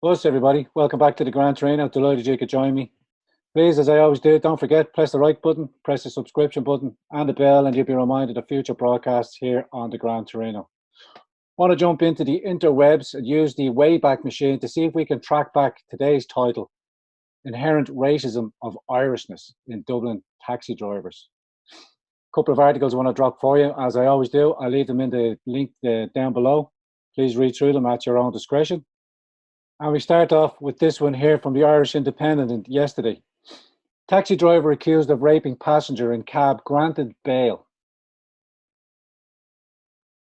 What's everybody? Welcome back to the Grand Torino. Delighted you could join me. Please, as I always do, don't forget, press the like button, press the subscription button and the bell, and you'll be reminded of future broadcasts here on the Grand Torino. I want to jump into the interwebs and use the Wayback Machine to see if we can track back today's title, Inherent Racism of Irishness in Dublin Taxi Drivers. A couple of articles I want to drop for you. As I always do, I'll leave them in the link down below. Please read through them at your own discretion. And we start off with this one here from the Irish Independent yesterday. Taxi driver accused of raping passenger in cab granted bail.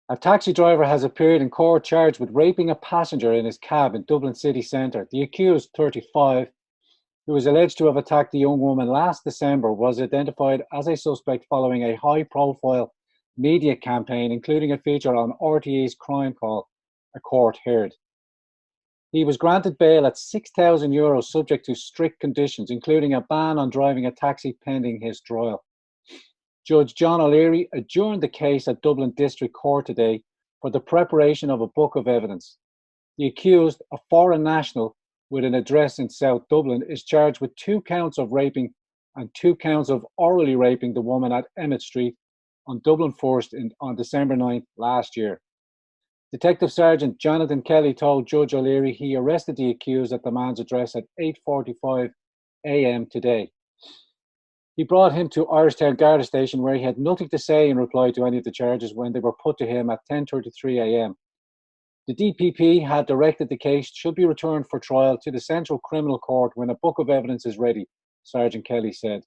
A taxi driver has appeared in court charged with raping a passenger in his cab in Dublin city centre. The accused, 35, who is alleged to have attacked the young woman last December, was identified as a suspect following a high-profile media campaign, including a feature on RTÉ's Crime Call, a court heard. He was granted bail at €6,000 subject to strict conditions, including a ban on driving a taxi pending his trial. Judge John O'Leary adjourned the case at Dublin District Court today for the preparation of a book of evidence. The accused, a foreign national with an address in South Dublin, is charged with 2 counts of raping and 2 counts of orally raping the woman at Emmett Street on Dublin First on December 9th last year. Detective Sergeant Jonathan Kelly told Judge O'Leary he arrested the accused at the man's address at 8:45 a.m. today. He brought him to Irishtown Garda Station, where he had nothing to say in reply to any of the charges when they were put to him at 10:33 a.m. The DPP had directed the case should be returned for trial to the Central Criminal Court when a book of evidence is ready, Sergeant Kelly said.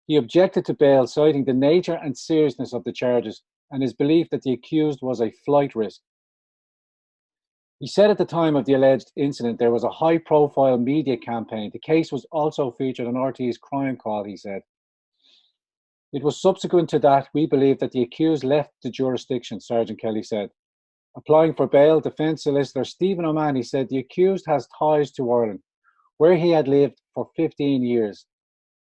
He objected to bail, citing the nature and seriousness of the charges and his belief that the accused was a flight risk. He said at the time of the alleged incident there was a high-profile media campaign. The case was also featured on RTÉ's Crime Call, he said. It was subsequent to that we believe that the accused left the jurisdiction, Sergeant Kelly said. Applying for bail, defence solicitor Stephen O'Mahony said the accused has ties to Ireland, where he had lived for 15 years.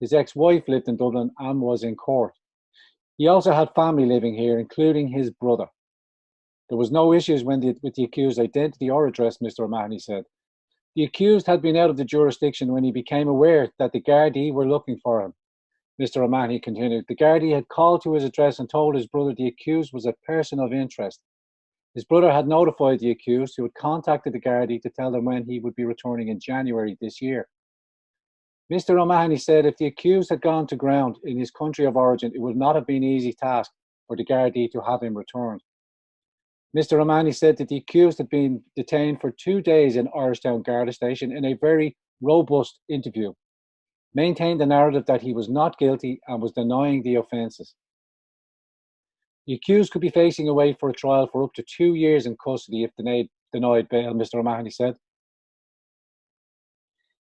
His ex-wife lived in Dublin and was in court. He also had family living here, including his brother. There was no issues with the accused's identity or address, Mr. O'Mahony said. The accused had been out of the jurisdiction when he became aware that the Gardaí were looking for him. Mr. O'Mahony continued. The Gardaí had called to his address and told his brother the accused was a person of interest. His brother had notified the accused, who had contacted the Gardaí to tell them when he would be returning in January this year. Mr. O'Mahony said if the accused had gone to ground in his country of origin, it would not have been an easy task for the Gardaí to have him returned. Mr. O'Mahony said that the accused had been detained for 2 days in Irishtown Garda Station in a very robust interview, maintained the narrative that he was not guilty and was denying the offences. The accused could be facing away for a trial for up to 2 years in custody if denied bail, Mr. O'Mahony said.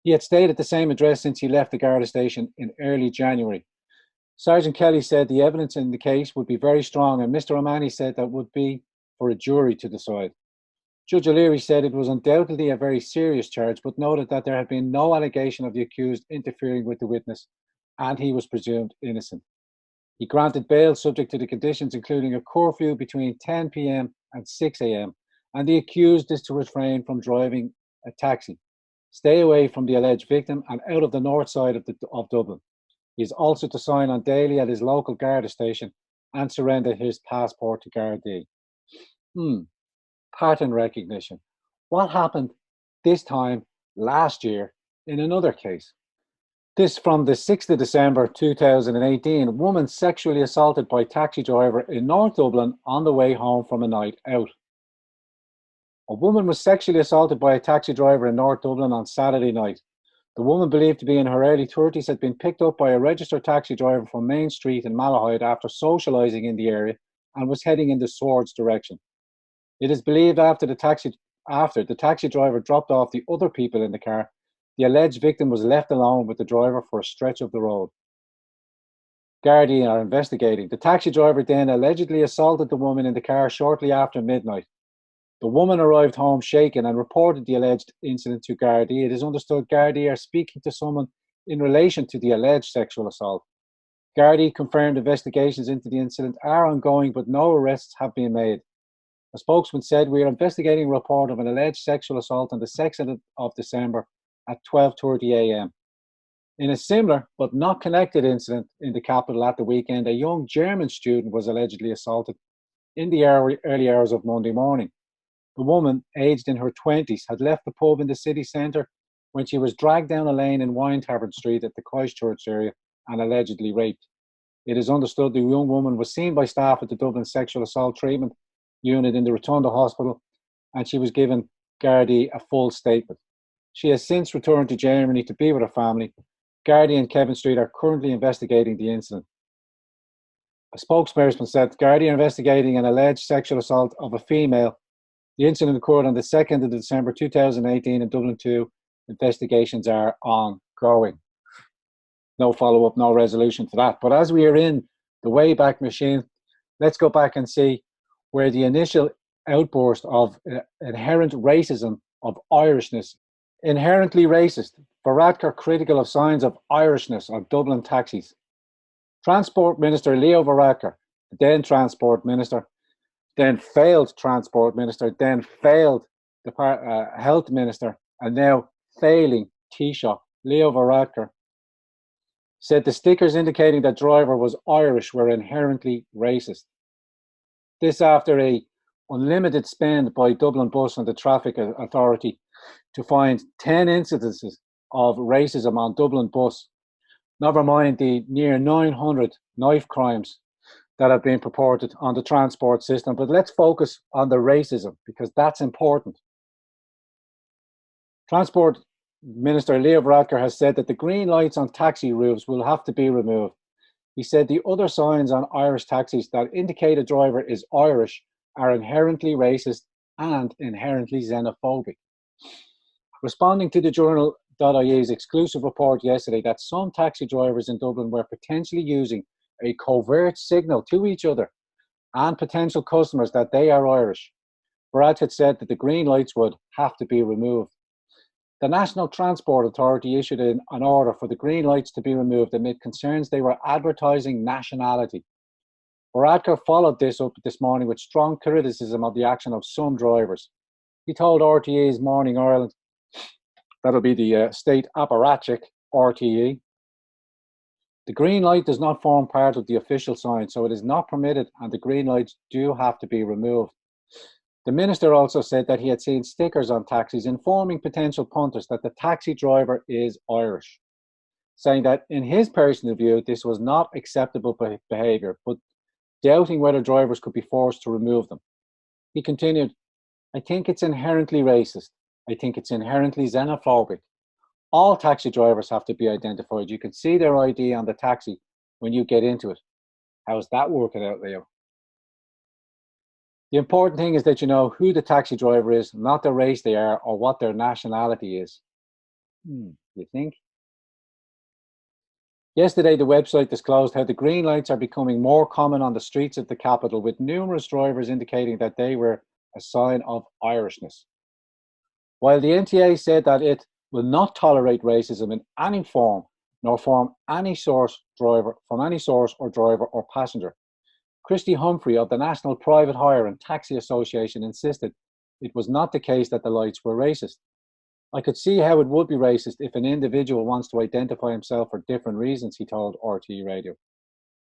He had stayed at the same address since he left the Garda Station in early January. Sergeant Kelly said the evidence in the case would be very strong, and Mr. O'Mahony said that would be for a jury to decide. Judge O'Leary said it was undoubtedly a very serious charge, but noted that there had been no allegation of the accused interfering with the witness, and he was presumed innocent. He granted bail subject to the conditions, including a curfew between 10 p.m. and 6 a.m., and the accused is to refrain from driving a taxi, stay away from the alleged victim, and out of the north side of Dublin. He is also to sign on daily at his local Garda station and surrender his passport to Gardaí. Pattern recognition. What happened this time last year in another case? This from the 6th of December 2018. Woman sexually assaulted by taxi driver in North Dublin on the way home from a night out. A woman was sexually assaulted by a taxi driver in North Dublin on Saturday night. The woman, believed to be in her early 30s, had been picked up by a registered taxi driver from Main Street in Malahide after socialising in the area and was heading in the Swords direction. It is believed after the taxi driver dropped off the other people in the car, the alleged victim was left alone with the driver for a stretch of the road. Gardaí are investigating. The taxi driver then allegedly assaulted the woman in the car shortly after midnight. The woman arrived home shaken and reported the alleged incident to Gardaí. It is understood Gardaí are speaking to someone in relation to the alleged sexual assault. Gardaí confirmed investigations into the incident are ongoing, but no arrests have been made. A spokesman said, "We are investigating a report of an alleged sexual assault on the 2nd of December at 12:30 a.m. In a similar but not connected incident in the capital at the weekend, a young German student was allegedly assaulted in the early hours of Monday morning. The woman, aged in her 20s, had left the pub in the city centre when she was dragged down a lane in Wine Tavern Street at the Christchurch area and allegedly raped. It is understood the young woman was seen by staff at the Dublin Sexual Assault Treatment Unit in the Rotunda Hospital, and she was given Gardaí a full statement. She has since returned to Germany to be with her family. Gardaí and Kevin Street are currently investigating the incident. A spokesperson said Gardaí are investigating an alleged sexual assault of a female. The incident occurred on the 2nd of December 2018 in Dublin 2. Investigations are ongoing. No follow-up, no resolution to that. But as we are in the Wayback Machine, let's go back and see where the initial outburst of inherent racism of Irishness, inherently racist, Varadkar critical of signs of Irishness on Dublin taxis. Transport Minister Leo Varadkar, then Transport Minister, then failed Transport Minister, then failed Health Minister, and now failing Taoiseach, Leo Varadkar, said the stickers indicating that driver was Irish were inherently racist. This after a unlimited spend by Dublin Bus and the Traffic Authority to find 10 incidences of racism on Dublin Bus, never mind the near 900 knife crimes that have been purported on the transport system. But let's focus on the racism, because that's important. Transport Minister Leo Varadkar has said that the green lights on taxi roofs will have to be removed. He said the other signs on Irish taxis that indicate a driver is Irish are inherently racist and inherently xenophobic. Responding to the journal.ie's exclusive report yesterday that some taxi drivers in Dublin were potentially using a covert signal to each other and potential customers that they are Irish, Varadkar said that the green lights would have to be removed. The National Transport Authority issued an order for the green lights to be removed amid concerns they were advertising nationality. Varadkar followed this up this morning with strong criticism of the action of some drivers. He told RTE's Morning Ireland, that'll be the state apparatchik RTE, the green light does not form part of the official sign, so it is not permitted and the green lights do have to be removed. The minister also said that he had seen stickers on taxis informing potential punters that the taxi driver is Irish, saying that in his personal view this was not acceptable behaviour, but doubting whether drivers could be forced to remove them. He continued, "I think it's inherently racist. I think it's inherently xenophobic. All taxi drivers have to be identified. You can see their ID on the taxi when you get into it." How's that working out, Leo? The important thing is that you know who the taxi driver is, not the race they are or what their nationality is. You think? Yesterday, the website disclosed how the green lights are becoming more common on the streets of the capital, with numerous drivers indicating that they were a sign of Irishness. While the NTA said that it will not tolerate racism in any form, nor from any source or driver or passenger, Christy Humphrey of the National Private Hire and Taxi Association insisted it was not the case that the lights were racist. "I could see how it would be racist if an individual wants to identify himself for different reasons," he told RTE Radio.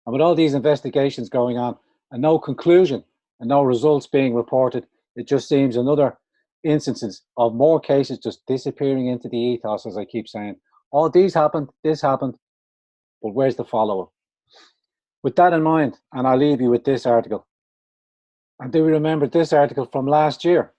And with all these investigations going on and no conclusion and no results being reported, it just seems another instances of more cases just disappearing into the ethos, as I keep saying. Oh, this happened, but where's the follow-up? With that in mind, and I'll leave you with this article. And do we remember this article from last year?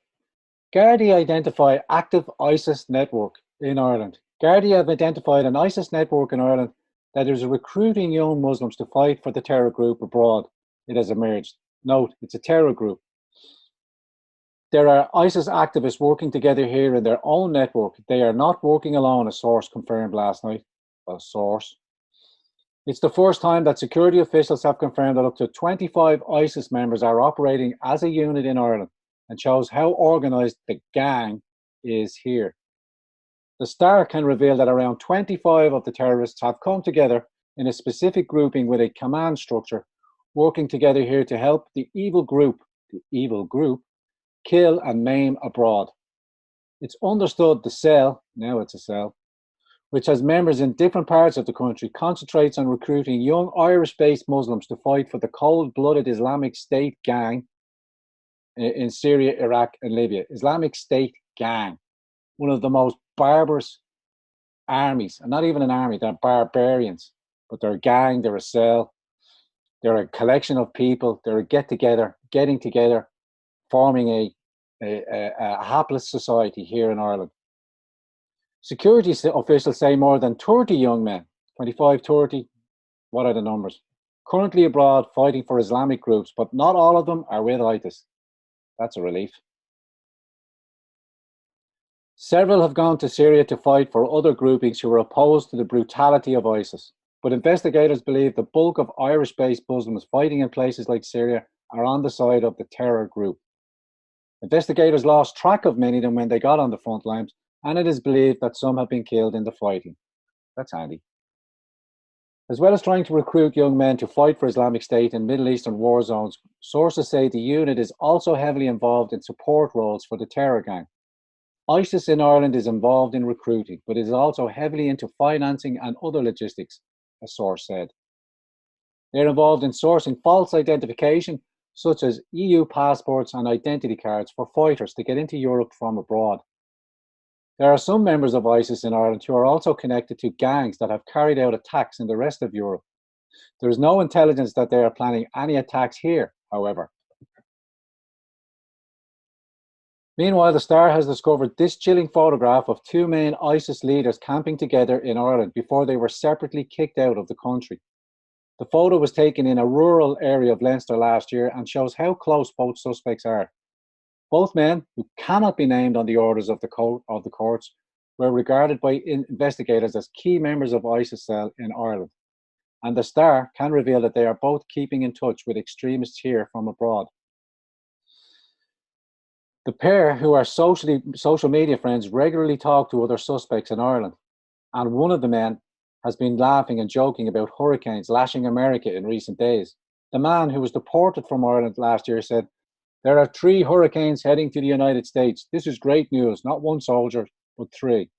Gardaí identify active ISIS network in Ireland. Gardaí have identified an ISIS network in Ireland that is recruiting young Muslims to fight for the terror group abroad. It has emerged. Note, it's a terror group. There are ISIS activists working together here in their own network. They are not working alone, a source confirmed last night. A source. It's the first time that security officials have confirmed that up to 25 ISIS members are operating as a unit in Ireland, and shows how organised the gang is here. The Star can reveal that around 25 of the terrorists have come together in a specific grouping with a command structure, working together here to help the evil group kill and maim abroad. It's understood the cell, now it's a cell, which has members in different parts of the country, concentrates on recruiting young Irish-based Muslims to fight for the cold-blooded Islamic State gang in Syria, Iraq, and Libya. Islamic State gang, one of the most barbarous armies, and not even an army, they're barbarians, but they're a gang, they're a cell, they're a collection of people, they're a getting together, forming a hapless society here in Ireland. Security officials say more than 30 young men, 25, 30, what are the numbers, currently abroad fighting for Islamic groups, but not all of them are with ISIS. That's a relief. Several have gone to Syria to fight for other groupings who are opposed to the brutality of ISIS. But investigators believe the bulk of Irish-based Muslims fighting in places like Syria are on the side of the terror group. Investigators lost track of many of them when they got on the front lines, and it is believed that some have been killed in the fighting. That's handy. As well as trying to recruit young men to fight for Islamic State in Middle Eastern war zones, sources say the unit is also heavily involved in support roles for the terror gang. ISIS in Ireland is involved in recruiting, but is also heavily into financing and other logistics, a source said. They're involved in sourcing false identification, such as EU passports and identity cards for fighters to get into Europe from abroad. There are some members of ISIS in Ireland who are also connected to gangs that have carried out attacks in the rest of Europe. There is no intelligence that they are planning any attacks here, however. Meanwhile, the Star has discovered this chilling photograph of two main ISIS leaders camping together in Ireland before they were separately kicked out of the country. The photo was taken in a rural area of Leinster last year and shows how close both suspects are. Both men, who cannot be named on the orders of the courts, were regarded by investigators as key members of ISIS cell in Ireland. And the Star can reveal that they are both keeping in touch with extremists here from abroad. The pair, who are social media friends, regularly talk to other suspects in Ireland. And one of the men has been laughing and joking about hurricanes lashing America in recent days. The man who was deported from Ireland last year said, "There are 3 hurricanes heading to the United States. This is great news, not 1 soldier, but 3.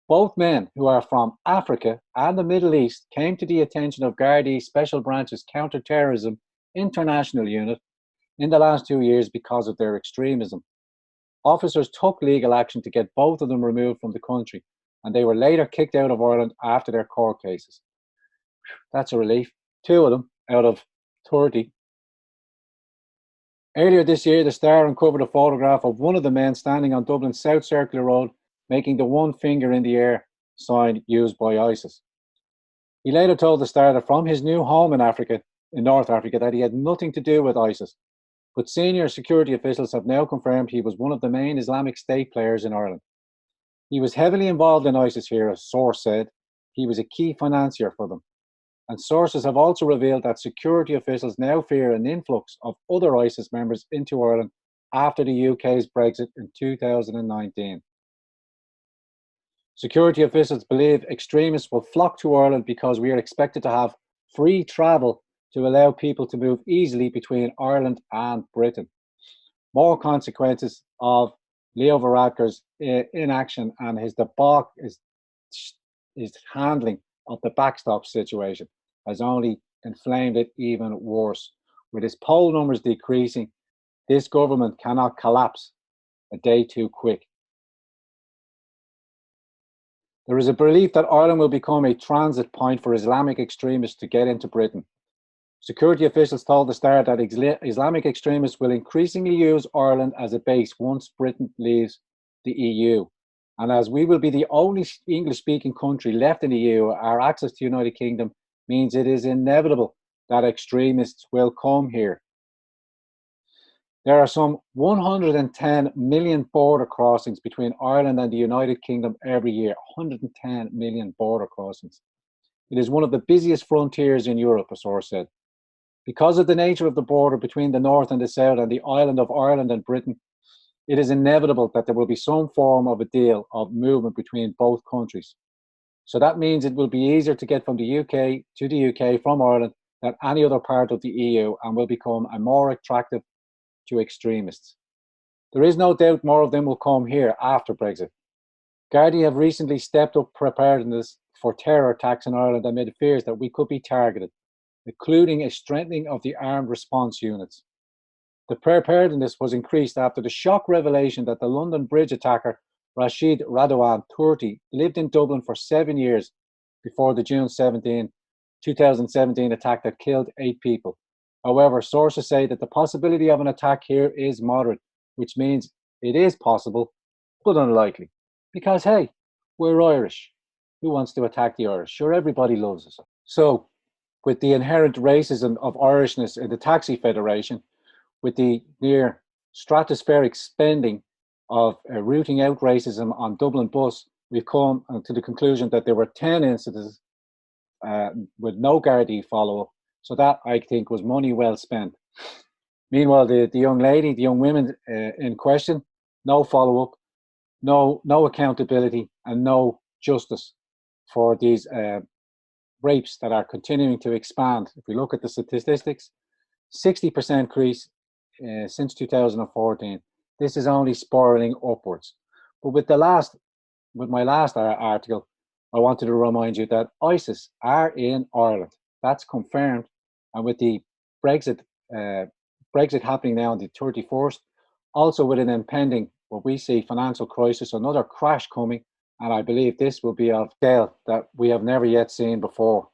Both men, who are from Africa and the Middle East, came to the attention of Gardaí Special Branch's Counter-Terrorism International Unit in the last 2 years because of their extremism. Officers took legal action to get both of them removed from the country, and they were later kicked out of Ireland after their court cases." That's a relief. 2 of them out of 30. Earlier this year, the Star uncovered a photograph of one of the men standing on Dublin's South Circular Road, making the 1 finger in the air sign used by ISIS. He later told the Star that from his new home in North Africa, that he had nothing to do with ISIS. But senior security officials have now confirmed he was one of the main Islamic State players in Ireland. He was heavily involved in ISIS here, a source said. He was a key financier for them. And sources have also revealed that security officials now fear an influx of other ISIS members into Ireland after the UK's Brexit in 2019. Security officials believe extremists will flock to Ireland because we are expected to have free travel to allow people to move easily between Ireland and Britain. More consequences of Leo Varadkar's inaction and his debacle, his handling of the backstop situation has only inflamed it even worse. With his poll numbers decreasing, this government cannot collapse a day too quick. There is a belief that Ireland will become a transit point for Islamic extremists to get into Britain. Security officials told the Star that Islamic extremists will increasingly use Ireland as a base once Britain leaves the EU. And as we will be the only English-speaking country left in the EU, our access to the United Kingdom means it is inevitable that extremists will come here. There are some 110 million border crossings between Ireland and the United Kingdom every year. 110 million border crossings. It is one of the busiest frontiers in Europe, a source said. Because of the nature of the border between the north and the south and the island of Ireland and Britain, it is inevitable that there will be some form of a deal of movement between both countries. So that means it will be easier to get from the UK to the UK from Ireland than any other part of the EU, and will become more attractive to extremists. There is no doubt more of them will come here after Brexit. Gardaí have recently stepped up preparedness for terror attacks in Ireland amid fears that we could be targeted, including a strengthening of the armed response units. The preparedness was increased after the shock revelation that the London Bridge attacker Rashid Radwan, 30, lived in Dublin for 7 years before the June 2017 attack that killed 8 people. However, sources say that the possibility of an attack here is moderate, which means it is possible, but unlikely. Because, hey, we're Irish. Who wants to attack the Irish? Sure, everybody loves us. So, with the inherent racism of Irishness in the Taxi Federation, with the near stratospheric spending of rooting out racism on Dublin bus, we've come to the conclusion that there were 10 incidents with no Gardaí follow-up. So that, I think, was money well spent. Meanwhile, the young lady, the young women in question, no follow-up, no accountability, and no justice for these rapes that are continuing to expand. If we look at the statistics, 60% increase since 2014. This is only spiraling upwards. But with my last article, I wanted to remind you that ISIS are in Ireland. That's confirmed. And with the Brexit happening now on the 31st, also with an impending, what we see, financial crisis, another crash coming, and I believe this will be of scale that we have never yet seen before.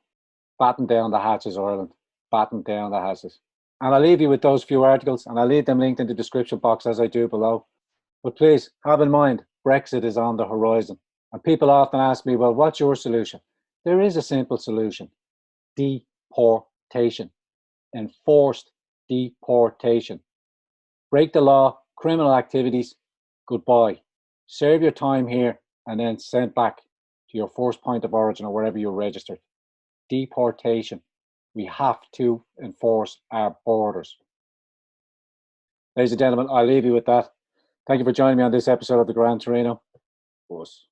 Batten down the hatches, Ireland. Batten down the hatches. And I'll leave you with those few articles, and I'll leave them linked in the description box as I do below. But please have in mind, Brexit is on the horizon. And people often ask me, well, what's your solution? There is a simple solution: deportation. Enforced deportation. Break the law, criminal activities, goodbye. Serve your time here and then sent back to your first point of origin or wherever you're registered. Deportation. We have to enforce our borders. Ladies and gentlemen, I'll leave you with that. Thank you for joining me on this episode of the Grand Torino. Bus.